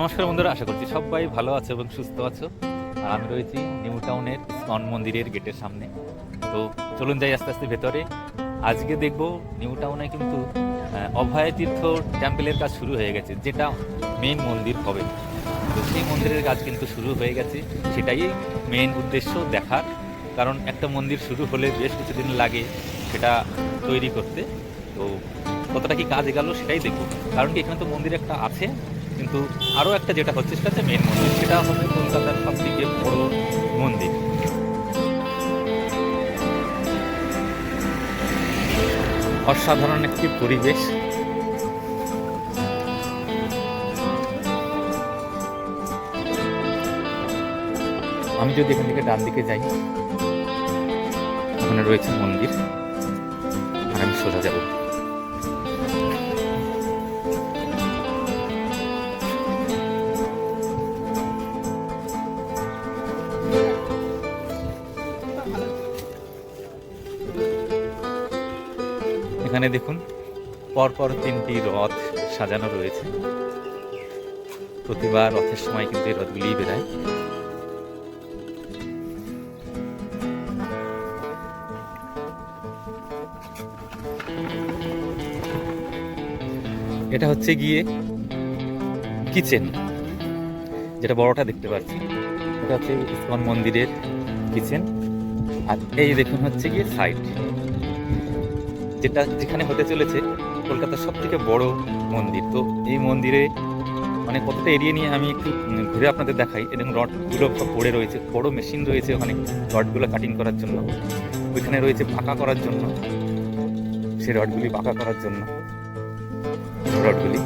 নমস্কার বন্ধুরা, আশা করছি সবাই ভালো আছো এবং সুস্থ আছো। আর আমি রয়েছি নিউ টাউনের ইসকন মন্দিরের গেটের সামনে। তো চলুন যাই আস্তে আস্তে ভেতরে। আজকে দেখব নিউ টাউনে কিন্তু অভয় তীর্থ টেম্পলের কাজ শুরু হয়ে গেছে, যেটা মেইন মন্দির হবে। তো সেই মন্দিরের কাজ কিন্তু শুরু হয়ে গেছে, সেটাই মেইন উদ্দেশ্য দেখার। কারণ একটা মন্দির শুরু হলে বেশ কিছুদিন লাগে সেটা তৈরি করতে। তো কতটা কি কাজ এগালো সেটাই দেখব। কারণ কি, এখানে তো মন্দির একটা আছে, কিন্তু আরও একটা যেটা হচ্ছে সেটা হচ্ছে মেন মন্দির, সেটা হবে কলকাতার সব থেকে বড় মন্দির। অসাধারণ একটি পরিবেশ। আমি যদি এখান থেকে ডান দিকে যাই, ওখানে রয়েছে মন্দির, আর আমি সোজা যাব। এখানে দেখুন, পরপর 3টি রথ সাজানো রয়েছে। প্রতিবার রথের সময় কিন্তু এই রথগুলিই বেরায়। এটা হচ্ছে গিয়ে কিচেন, যেটা বড়টা দেখতে পাচ্ছি, এটা হচ্ছে ইসকন মন্দিরের কিচেন। আর এই দেখুন হচ্ছে গিয়ে সাইড, যেখানে হতে চলেছে কলকাতার সব থেকে বড় মন্দির। তো এই মন্দিরে মানে কতটা এরিয়া নিয়ে আমি একটু ঘুরে আপনাদের দেখাই। এবং রডগুলো সব পড়ে রয়েছে, বড় মেশিন রয়েছে ওখানে রডগুলো কাটিং করার জন্য। ওইখানে রয়েছে পাকা করার জন্য, সেই রডগুলি পাকা করার জন্য রডগুলি।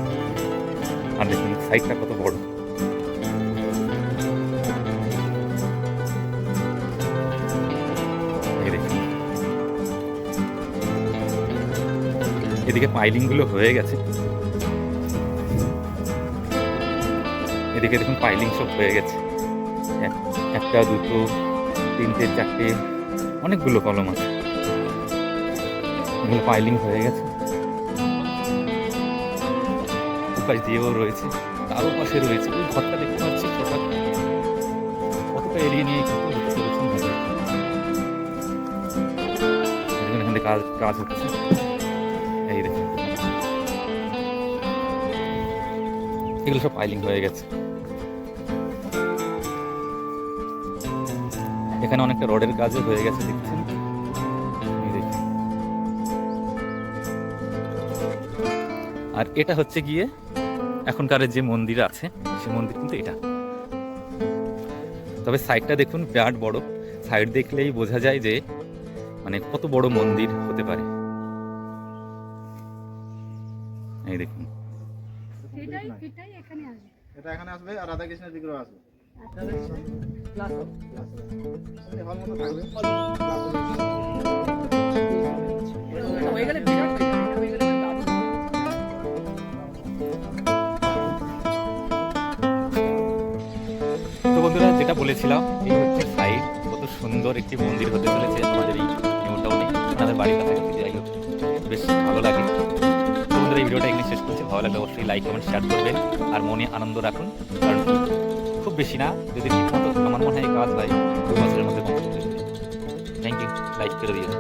আর দেখুন সাইডটা কত বড়। এদিকে পাইলিং গুলো হয়ে গেছে, এদিকে দেখুন পাইলিং সব হয়ে গেছে। একটা, দুটো, 3টে, 4টে, অনেকগুলো কলম আছে, এগুলো পাইলিং হয়ে গেছে। উপাস দিয়েও রয়েছে, তারও পাশে রয়েছে ওই ঘরটা দেখতে পাচ্ছি, ছোটা কতটা এরিয়া নিয়ে কিন্তু হতে চলেছে। এখানে কাজ হচ্ছে, এই দেখুন এগুলো সব পাইলিং হয়ে গেছে। এখানে অনেকটা রডের কাজও হয়ে গেছে দেখছেন। আর এটা হচ্ছে গিয়ে এখনকার যে মন্দির আছে, সে মন্দির কিন্তু এটা। তবে সাইডটা দেখুন বিরাট বড়, সাইড দেখলেই বোঝা যায় যে মানে কত বড় মন্দির হতে পারে। এই দেখুন, এটা এখানে আসবে আর রাধা কৃষ্ণের বিগ্রহ আসবে। তো বন্ধুরা, যেটা বলেছিলাম, এই হচ্ছে সাইড। কত সুন্দর একটি মন্দির হতে চলেছে আমাদের এই নিউ টাউনে। আমাদের বাড়ির কাছাকাছি, যাই হোক বেশ ভালো লাগে। বন্ধুরা, এই ভিডিওটা এখানে শেষ করছি। ভালো লাগলে অবশ্যই লাইক, কমেন্ট, শেয়ার করবেন। আর মনে আনন্দ রাখুন, কারণ খুব বেশি না, যদি ঠিকমতো আমার মনে হয় কাজ হয় 2 বছরের মধ্যে কমপ্লিট হয়ে যাবে। থ্যাংক ইউ, লাইক করে দিও।